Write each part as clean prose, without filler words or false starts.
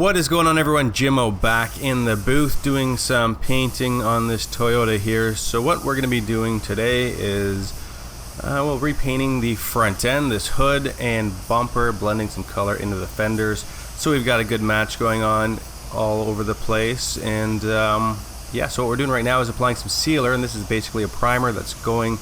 What is going on, everyone? Jimmo back in the booth doing some painting on this Toyota here. So what we're going to be doing today is repainting the front end, this hood and bumper, blending some color into the fenders. So we've got a good match going on all over the place. And so what we're doing right now is applying some sealer, and this is basically a primer that's going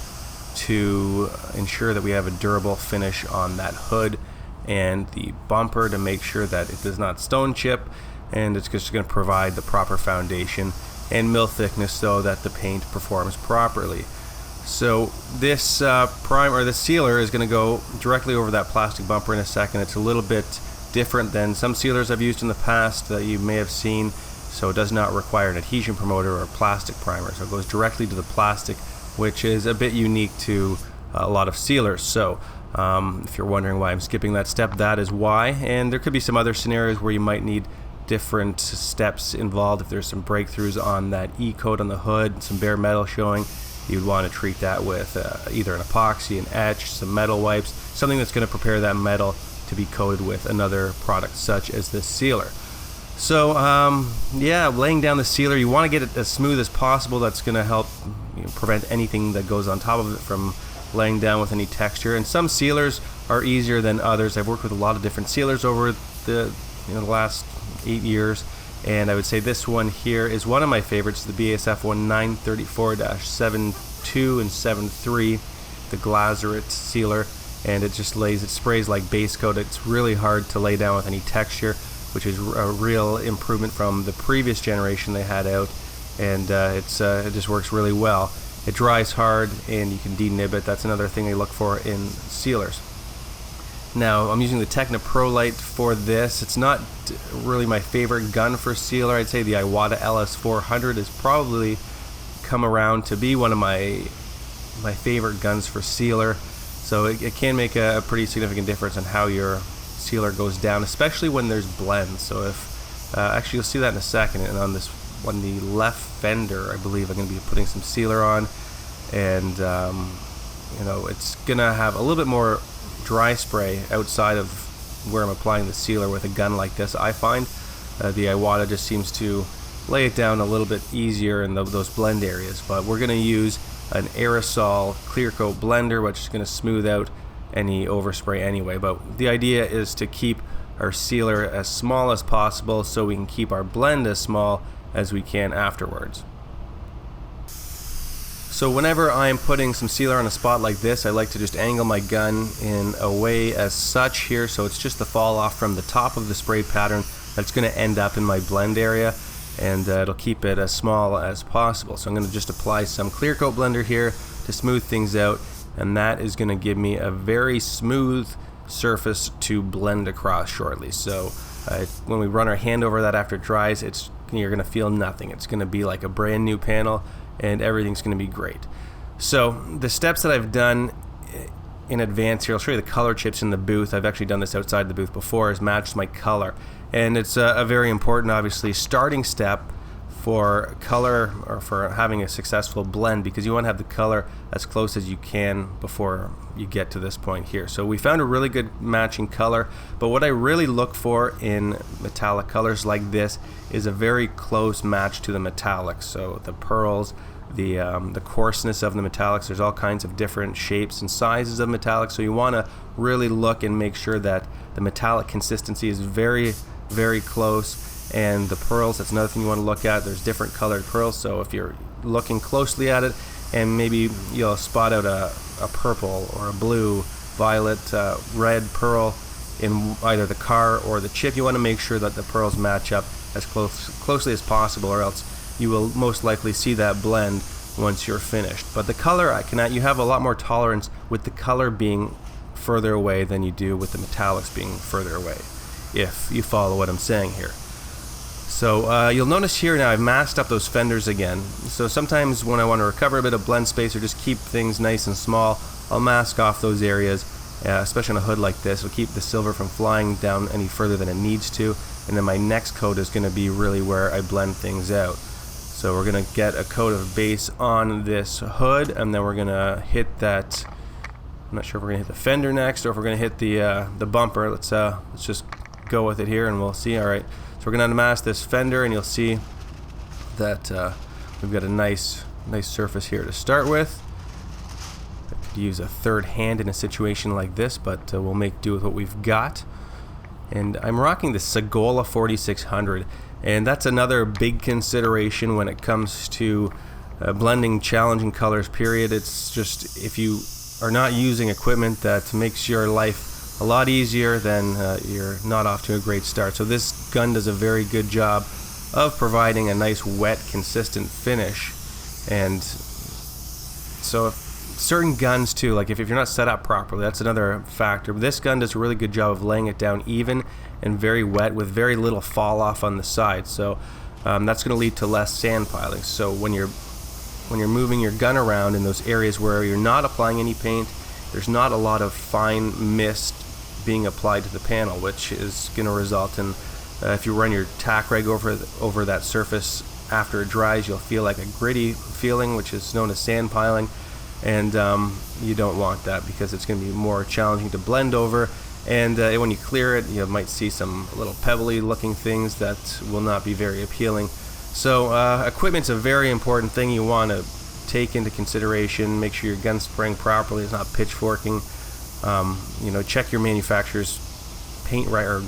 to ensure that we have a durable finish on that hood and the bumper to make sure that it does not stone chip, and it's just going to provide the proper foundation and mill thickness so that the paint performs properly. So this this sealer is going to go directly over that plastic bumper in a second. It's a little bit different than some sealers I've used in the past that you may have seen, so it does not require an adhesion promoter or a plastic primer. So it goes directly to the plastic, which is a bit unique to a lot of sealers. So if you're wondering why I'm skipping that step, that is why. And there could be some other scenarios where you might need different steps involved. If there's some breakthroughs on that E-coat on the hood, some bare metal showing, you'd want to treat that with either an epoxy, an etch, some metal wipes, something that's going to prepare that metal to be coated with another product such as this sealer. So laying down the sealer, you want to get it as smooth as possible. That's going to help prevent anything that goes on top of it from laying down with any texture. And some sealers are easier than others. I've worked with a lot of different sealers over the last 8 years, and I would say this one here is one of my favorites, the BASF 1934-72 and 73, the Glazerite sealer, and it sprays like basecoat. It's really hard to lay down with any texture, which is a real improvement from the previous generation they had out, and it just works really well. It dries hard and you can denib it. That's another thing they look for in sealers. Now I'm using the Techna Pro Light for this. It's not really my favorite gun for sealer. I'd say the Iwata LS400 has probably come around to be one of my favorite guns for sealer. So it can make a pretty significant difference in how your sealer goes down, especially when there's blends. So if actually you'll see that in a second, and on the left fender I believe I'm going to be putting some sealer on, and it's gonna have a little bit more dry spray outside of where I'm applying the sealer with a gun like this. I find the Iwata just seems to lay it down a little bit easier in those blend areas, but we're going to use an aerosol clear coat blender, which is going to smooth out any overspray anyway. But the idea is to keep our sealer as small as possible so we can keep our blend as small as we can afterwards. So whenever I'm putting some sealer on a spot like this, I like to just angle my gun in a way as such here, so it's just the fall off from the top of the spray pattern that's going to end up in my blend area, and it'll keep it as small as possible. So I'm going to just apply some clear coat blender here to smooth things out, and that is going to give me a very smooth surface to blend across shortly. So when we run our hand over that after it dries, you're going to feel nothing. It's going to be like a brand new panel, and everything's going to be great. So the steps that I've done in advance here, I'll show you the color chips in the booth. I've actually done this outside the booth before, is matched my color, and it's a very important, obviously, starting step for color, or for having a successful blend, because you want to have the color as close as you can before you get to this point here. So we found a really good matching color, but what I really look for in metallic colors like this is a very close match to the metallics. So the pearls, the coarseness of the metallics, there's all kinds of different shapes and sizes of metallics, so you want to really look and make sure that the metallic consistency is very, very close. And the pearls, that's another thing you want to look at. There's different colored pearls, so if you're looking closely at it, and maybe you'll spot out a purple or a blue, violet, red pearl in either the car or the chip, you want to make sure that the pearls match up as closely as possible, or else you will most likely see that blend once you're finished. But the color, you have a lot more tolerance with the color being further away than you do with the metallics being further away, if you follow what I'm saying here. So you'll notice here now I've masked up those fenders again. So sometimes when I want to recover a bit of blend space or just keep things nice and small, I'll mask off those areas, especially on a hood like this. It'll keep the silver from flying down any further than it needs to. And then my next coat is going to be really where I blend things out. So we're going to get a coat of base on this hood, and then we're going to hit that. I'm not sure if we're going to hit the fender next or if we're going to hit the bumper. Let's just go with it here and we'll see. Alright, so we're going to unmask this fender, and you'll see that we've got a nice surface here to start with. I could use a third hand in a situation like this, but we'll make do with what we've got. And I'm rocking the Segola 4600, and that's another big consideration when it comes to blending challenging colors, period. It's just, if you are not using equipment that makes your life a lot easier, then you're not off to a great start. So this gun does a very good job of providing a nice wet, consistent finish. And so if certain guns too, like if you're not set up properly, that's another factor. But this gun does a really good job of laying it down even and very wet with very little fall off on the side. So that's going to lead to less sand piling. So when you're moving your gun around in those areas where you're not applying any paint, there's not a lot of fine mist being applied to the panel, which is going to result in, if you run your tack rag over that surface after it dries, you'll feel like a gritty feeling, which is known as sand piling, and you don't want that because it's going to be more challenging to blend over. And when you clear it, you might see some little pebbly looking things that will not be very appealing. So equipment's a very important thing you want to take into consideration. Make sure your gun's spraying properly, it's not pitchforking. Check your manufacturer's paint or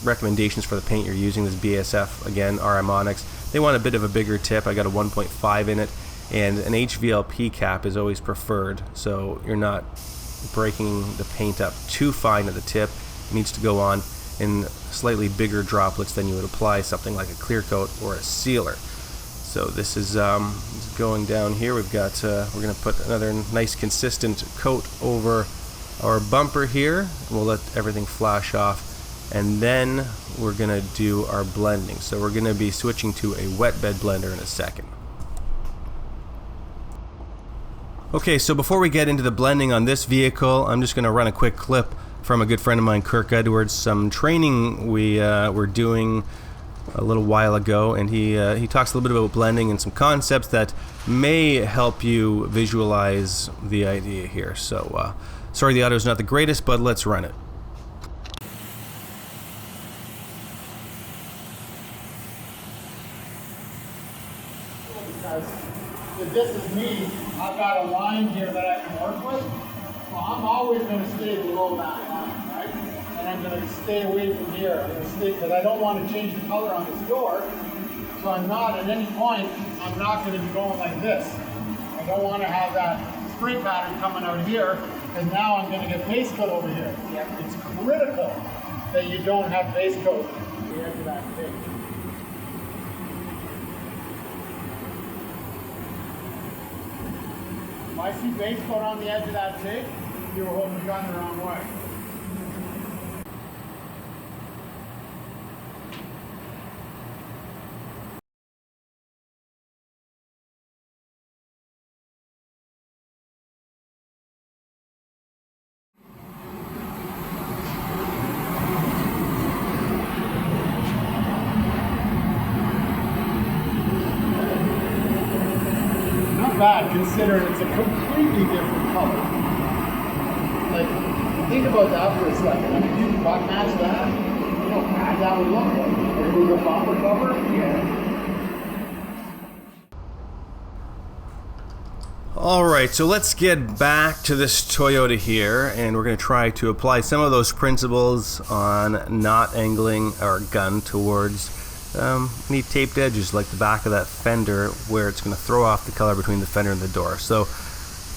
recommendations for the paint you're using. This BASF, again, RM Onyx. They want a bit of a bigger tip. I got a 1.5 in it, and an HVLP cap is always preferred, so you're not breaking the paint up too fine at the tip. It needs to go on in slightly bigger droplets than you would apply something like a clear coat or a sealer. So this is going down here. We've got we're going to put another nice consistent coat over our bumper here. We'll let everything flash off, and then we're going to do our blending. So we're going to be switching to a wet bed blender in a second. Okay, so before we get into the blending on this vehicle, I'm just going to run a quick clip from a good friend of mine, Kirk Edwards, some training we were doing a little while ago, and he talks a little bit about blending and some concepts that may help you visualize the idea here. So sorry the audio is not the greatest, but let's run it. Because if this is me, I've got a line here that I can work with. So I'm always going to stay below that line, right? And I'm going to stay away from here. I'm going to stay, because I don't want to change the color on this door. So I'm not, at any point, I'm not going to be going like this. I don't want to have that spray pattern coming out here, and now I'm going to get base coat over here. It's critical that you don't have base coat at the end of that thing. If I see base coat on the edge of that TIG, you were holding the gun the wrong way. Not bad, considering it's a completely different color. Like, think about that for a second. I mean, you can match that. You know how bad that would look like. If it was a bumper cover, yeah. Alright, so let's get back to this Toyota here, and we're going to try to apply some of those principles on not angling our gun towards any taped edges like the back of that fender, where it's going to throw off the color between the fender and the door. So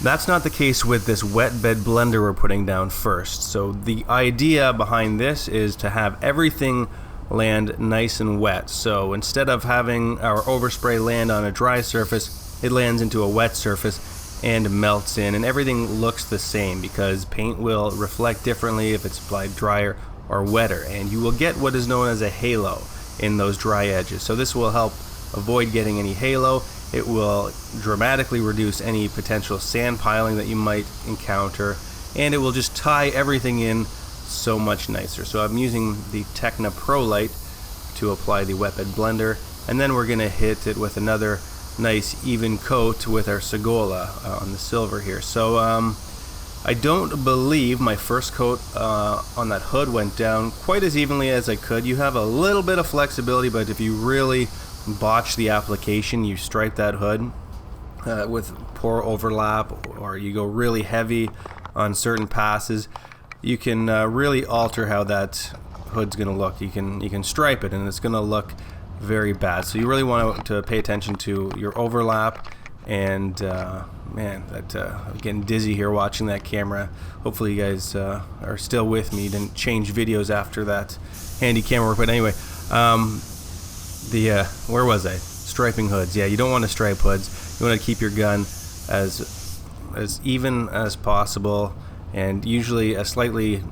that's not the case with this wet bed blender we're putting down first. So the idea behind this is to have everything land nice and wet. So instead of having our overspray land on a dry surface, it lands into a wet surface and melts in, and everything looks the same because paint will reflect differently if it's applied drier or wetter, and you will get what is known as a halo in those dry edges. So this will help avoid getting any halo. It will dramatically reduce any potential sand piling that you might encounter, and it will just tie everything in so much nicer. So I'm using the Tecna Pro Light to apply the wet bed blender, and then we're going to hit it with another nice even coat with our Segola on the silver here. So I don't believe my first coat on that hood went down quite as evenly as I could. You have a little bit of flexibility, but if you really botch the application, you stripe that hood with poor overlap, or you go really heavy on certain passes, you can really alter how that hood's going to look. You can stripe it and it's going to look very bad. So you really want to pay attention to your overlap. And man, I'm getting dizzy here watching that camera. Hopefully you guys are still with me. Didn't change videos after that handy camera work. But anyway, where was I? Striping hoods. Yeah, you don't want to stripe hoods. You want to keep your gun as even as possible, and usually a slightly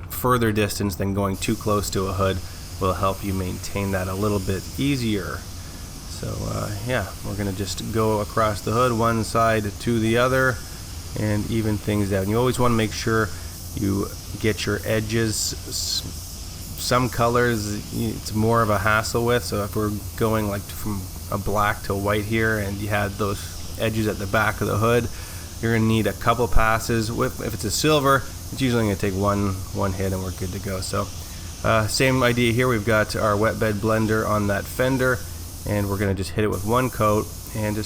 further distance than going too close to a hood will help you maintain that a little bit easier. So yeah, we're going to just go across the hood one side to the other and even things out. And you always want to make sure you get your edges. Some colors it's more of a hassle with, so if we're going like from a black to a white here and you had those edges at the back of the hood, you're going to need a couple passes. If it's a silver, it's usually going to take one hit and we're good to go. So same idea here. We've got our wet bed blender on that fender, and we're going to just hit it with one coat and we're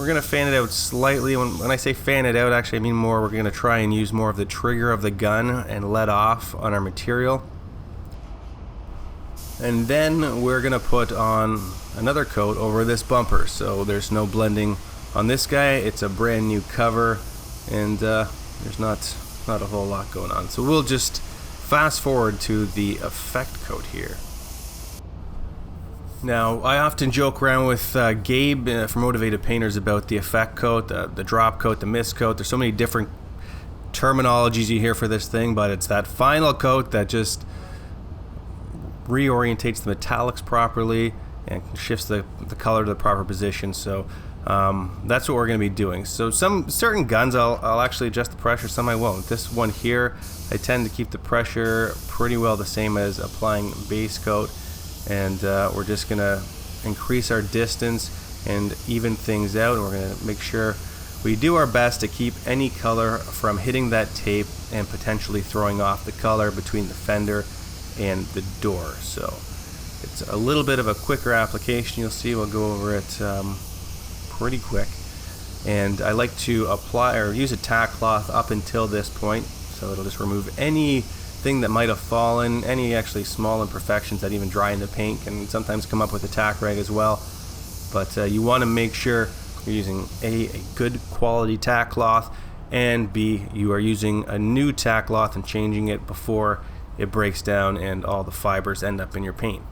going to fan it out slightly. When I say fan it out, actually I mean we're going to try and use more of the trigger of the gun and let off on our material. And then we're going to put on another coat over this bumper, so there's no blending on this guy. It's a brand new cover, and there's not a whole lot going on. So we'll just fast forward to the effect coat here. Now, I often joke around with Gabe from Motivated Painters about the effect coat, the drop coat, the mist coat. There's so many different terminologies you hear for this thing, but it's that final coat that just reorientates the metallics properly and shifts the color to the proper position. So that's what we're going to be doing. So some certain guns I'll actually adjust the pressure, some I won't. This one here, I tend to keep the pressure pretty well the same as applying base coat, and we're just going to increase our distance and even things out, and we're going to make sure we do our best to keep any color from hitting that tape and potentially throwing off the color between the fender and the door. So it's a little bit of a quicker application. You'll see we'll go over it pretty quick, and I like to apply or use a tack cloth up until this point, so it'll just remove anything that might have fallen, any actually small imperfections that even dry in the paint can sometimes come up with a tack rag as well. But you want to make sure you're using a good quality tack cloth, and B, you are using a new tack cloth and changing it before it breaks down and all the fibers end up in your paint.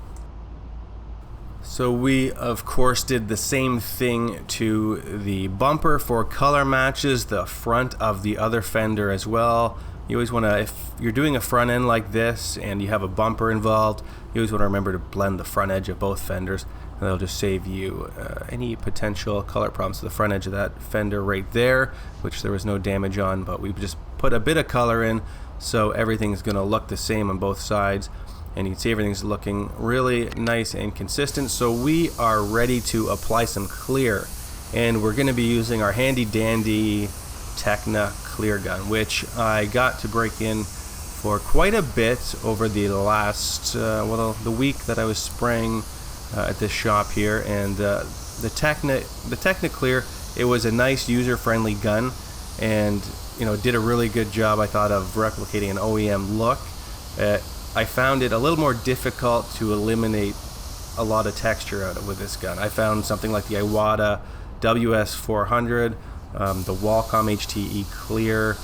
So we of course did the same thing to the bumper for color matches, the front of the other fender as well. You always want to, if you're doing a front end like this and you have a bumper involved, you always want to remember to blend the front edge of both fenders, and that'll just save you any potential color problems. So the front edge of that fender right there, which there was no damage on, but we just put a bit of color in, so everything's going to look the same on both sides, and you can see everything's looking really nice and consistent. So we are ready to apply some clear, and we're going to be using our handy dandy Tecna clear gun, which I got to break in for quite a bit over the last the week that I was spraying at this shop here. And the Tecna clear, it was a nice user-friendly gun, and did a really good job, I thought, of replicating an OEM look. I found it a little more difficult to eliminate a lot of texture out of with this gun. I found something like the Iwata WS400, the Wacom HTE Clear.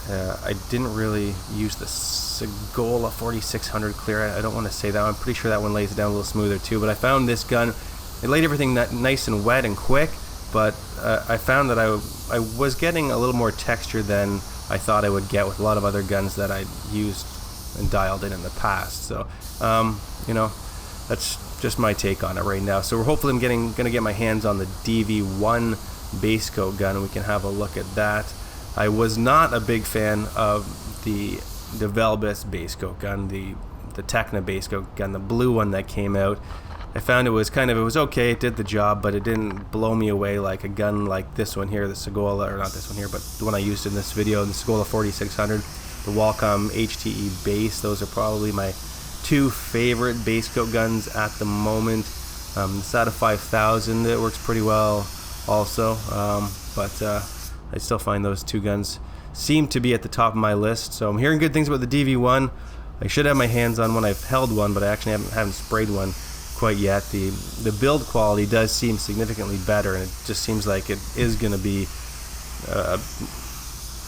I didn't really use the Segola 4600 Clear. I don't want to say that. I'm pretty sure that one lays it down a little smoother too. But I found this gun, it laid everything nice and wet and quick, but I found that I was getting a little more texture than I thought I would get with a lot of other guns that I used and dialed in the past. So that's just my take on it right now. So we're hopefully gonna get my hands on the DV1 basecoat gun, and we can have a look at that. I was not a big fan of the Velbis basecoat gun, the Tecna basecoat gun, the blue one that came out. I found it was okay, it did the job, but it didn't blow me away like a gun like this one here, the Segola, or not this one here, but the one I used in this video, the Segola 4600, the Wacom HTE base. Those are probably my two favorite base coat guns at the moment. The SATA 5000, it works pretty well also, but I still find those two guns seem to be at the top of my list. So I'm hearing good things about the DV1. I should have my hands on one. I've held one, but I actually haven't sprayed one quite yet. The build quality does seem significantly better, and it just seems like it is going to be a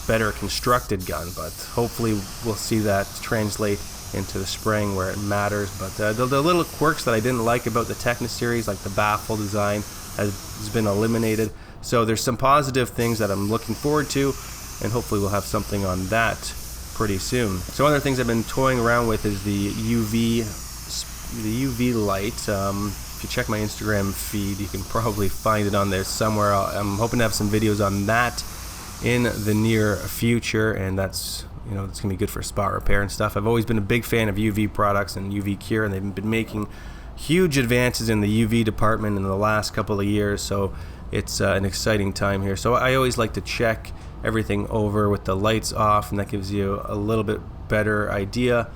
better constructed gun, but hopefully we'll see that translate into the spraying where it matters. But the little quirks that I didn't like about the Technis series, like the baffle design, has been eliminated. So there's some positive things that I'm looking forward to, and hopefully we'll have something on that pretty soon. So other things I've been toying around with is the UV light. If you check my Instagram feed, you can probably find it on there somewhere. I'm hoping to have some videos on that in the near future, and that's, you know, it's gonna be good for spot repair and stuff. I've always been a big fan of UV products and UV cure, and they've been making huge advances in the UV department in the last couple of years, so it's an exciting time here. So I always like to check everything over with the lights off, and that gives you a little bit better idea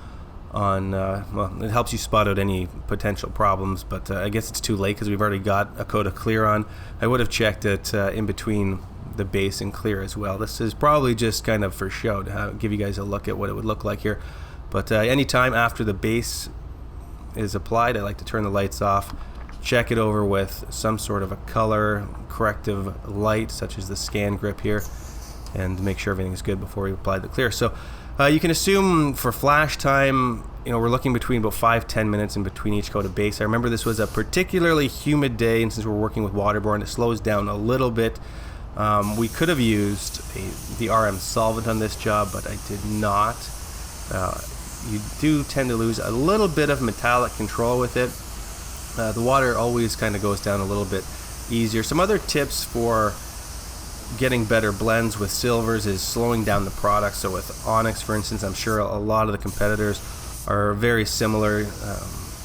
on, well, it helps you spot out any potential problems, but I guess it's too late because we've already got a coat of clear on. I would have checked it in between the base and clear as well. This is probably just kind of for show to give you guys a look at what it would look like here. But anytime after the base is applied, I like to turn the lights off, check it over with some sort of a color corrective light, such as the scan grip here, and make sure everything is good before we apply the clear. So you can assume for flash time, you know, we're looking between about 5-10 minutes in between each coat of base. I remember this was a particularly humid day, and since we're working with waterborne, it slows down a little bit. We could have used the RM solvent on this job, but I did not. You do tend to lose a little bit of metallic control with it. The water always kind of goes down a little bit easier. Some other tips for getting better blends with silvers is slowing down the product. So with Onyx, for instance, I'm sure a lot of the competitors are very similar.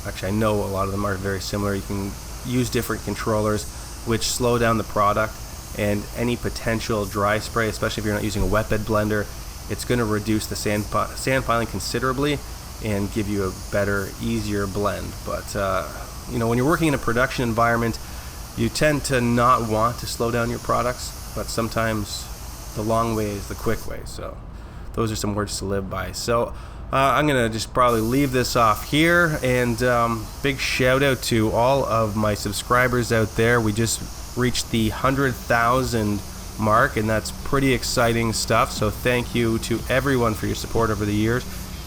Actually, I know a lot of them are very similar. You can use different controllers which slow down the product, and any potential dry spray, especially if you're not using a wet bed blender, it's going to reduce the sand piling considerably and give you a better, easier blend. But you know, when you're working in a production environment, you tend to not want to slow down your products, but sometimes the long way is the quick way. So those are some words to live by. So I'm gonna just probably leave this off here, and big shout out to all of my subscribers out there. We just reached the 100,000 mark, and that's pretty exciting stuff. So thank you to everyone for your support over the years,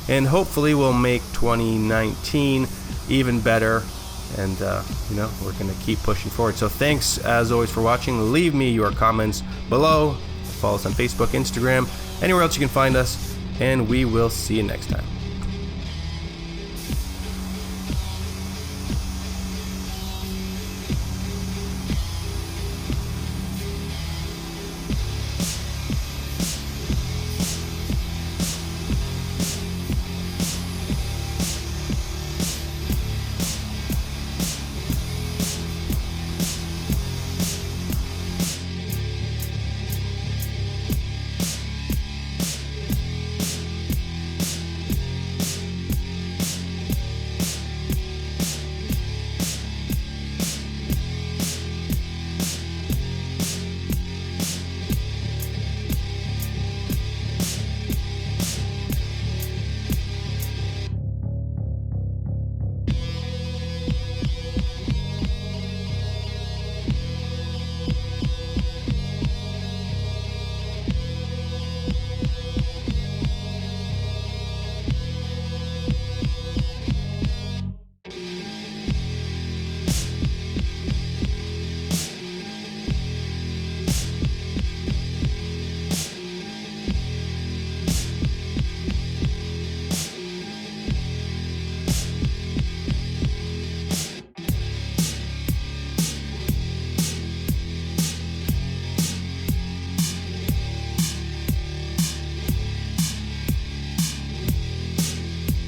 and hopefully we'll make 2019 even better, and you know, we're gonna keep pushing forward. So thanks as always for watching. Leave me your comments below, follow us on Facebook, Instagram, anywhere else you can find us, and we will see you next time.